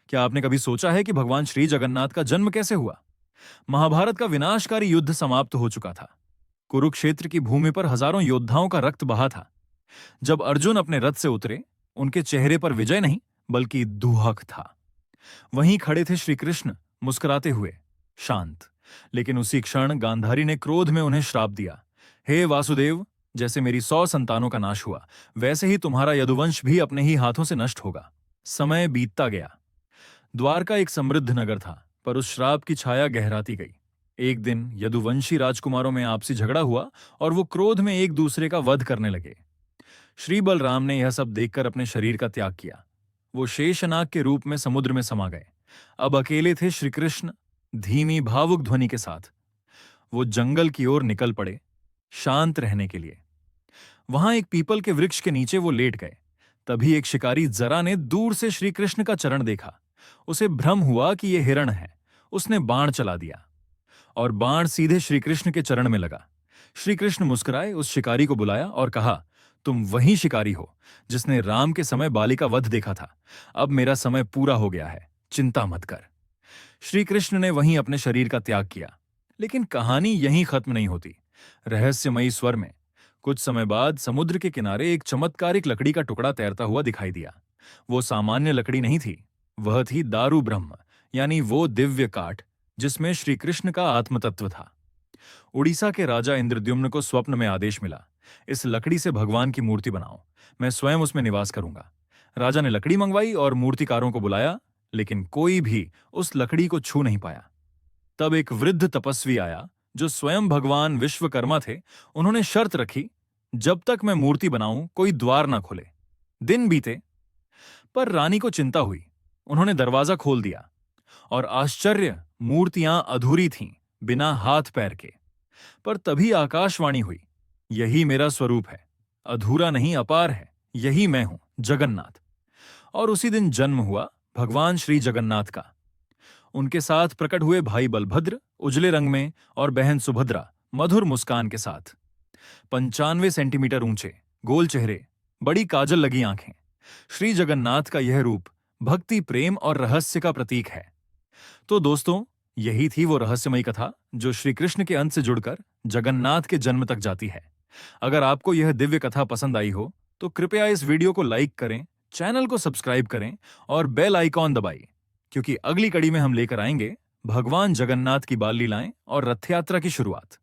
क्या आपने कभी सोचा है कि भगवान श्री जगन्नाथ का जन्म कैसे हुआ? महाभारत का विनाशकारी युद्ध समाप्त हो चुका था। कुरुक्षेत्र की भूमि पर हजारों योद्धाओं का रक्त बहा था। जब अर्जुन अपने रथ से उतरे, उनके चेहरे पर विजय नहीं, बल्कि दुहक था। वहीं खड़े थे श्री कृष्ण, मुस्कुराते हुए, शांत। लेकिन उसी क्षण गांधारी ने क्रोध में उन्हें श्राप दिया। हे वासुदेव, जैसे मेरी 100 संतानों का नाश हुआ, वैसे ही तुम्हारा यदुवंश भी अपने ही हाथों से नष्ट होगा। समय बीतता गया। द्वारका एक समृद्ध नगर था, पर उस श्राप की छाया गहराती गई। एक दिन यदुवंशी राजकुमारों में आपसी झगड़ा हुआ और वो क्रोध में एक दूसरे का वध करने लगे। श्री बलराम ने यह सब देखकर अपने शरीर का त्याग किया। वो शेषनाग के रूप में समुद्र में समा गए। अब अकेले थे श्री कृष्ण, धीमी भावुक ध्वनि के साथ। वो जंगल की ओर निकल पड़े, शांत रहने के लिए। वहां एक पीपल के वृक्ष के नीचे वो लेट गए। तभी एक शिकारी जरा ने दूर से श्री कृष्ण का चरण देखा। उसे भ्रम हुआ कि यह हिरण है। उसने बाण चला दिया और बाण सीधे श्री कृष्ण के चरण में लगा। श्री कृष्ण मुस्कुराए, उस शिकारी को बुलाया और कहा, तुम वही शिकारी हो जिसने राम के समय बाली का वध देखा था। अब मेरा समय पूरा हो गया है, चिंता मत कर। श्री कृष्ण ने वहीं अपने शरीर का त्याग किया। लेकिन कहानी यहीं खत्म नहीं होती। रहस्यमयी स्वर में कुछ समय बाद समुद्र के किनारे एक चमत्कारिक लकड़ी का टुकड़ा तैरता हुआ दिखाई दिया। वो सामान्य लकड़ी नहीं थी, वह थी दारू ब्रह्म, यानी वो दिव्य काठ जिसमें श्री कृष्ण का आत्मतत्व था। उड़ीसा के राजा इंद्रद्युम्न को स्वप्न में आदेश मिला, इस लकड़ी से भगवान की मूर्ति बनाओ, मैं स्वयं उसमें निवास करूंगा। राजा ने लकड़ी मंगवाई और मूर्तिकारों को बुलाया, लेकिन कोई भी उस लकड़ी को छू नहीं पाया। तब एक वृद्ध तपस्वी आया जो स्वयं भगवान विश्वकर्मा थे। उन्होंने शर्त रखी, जब तक मैं मूर्ति बनाऊं कोई द्वार ना खोले। दिन बीते, पर रानी को चिंता हुई। उन्होंने दरवाजा खोल दिया और आश्चर्य, मूर्तियां अधूरी थीं, बिना हाथ पैर के। पर तभी आकाशवाणी हुई, यही मेरा स्वरूप है, अधूरा नहीं अपार है, यही मैं हूं, जगन्नाथ। और उसी दिन जन्म हुआ भगवान श्री जगन्नाथ का। उनके साथ प्रकट हुए भाई बलभद्र, उजले रंग में, और बहन सुभद्रा, मधुर मुस्कान के साथ। 95 सेंटीमीटर ऊंचे, गोल चेहरे, बड़ी काजल लगी आंखें। श्री जगन्नाथ का यह रूप भक्ति, प्रेम और रहस्य का प्रतीक है। तो दोस्तों, यही थी वो रहस्यमयी कथा जो श्री कृष्ण के अंत से जुड़कर जगन्नाथ के जन्म तक जाती है। अगर आपको यह दिव्य कथा पसंद आई हो तो कृपया इस वीडियो को लाइक करें, चैनल को सब्सक्राइब करें और बेल आइकॉन दबाइए, क्योंकि अगली कड़ी में हम लेकर आएंगे भगवान जगन्नाथ की बाल लीलाएं और रथ यात्रा की शुरुआत।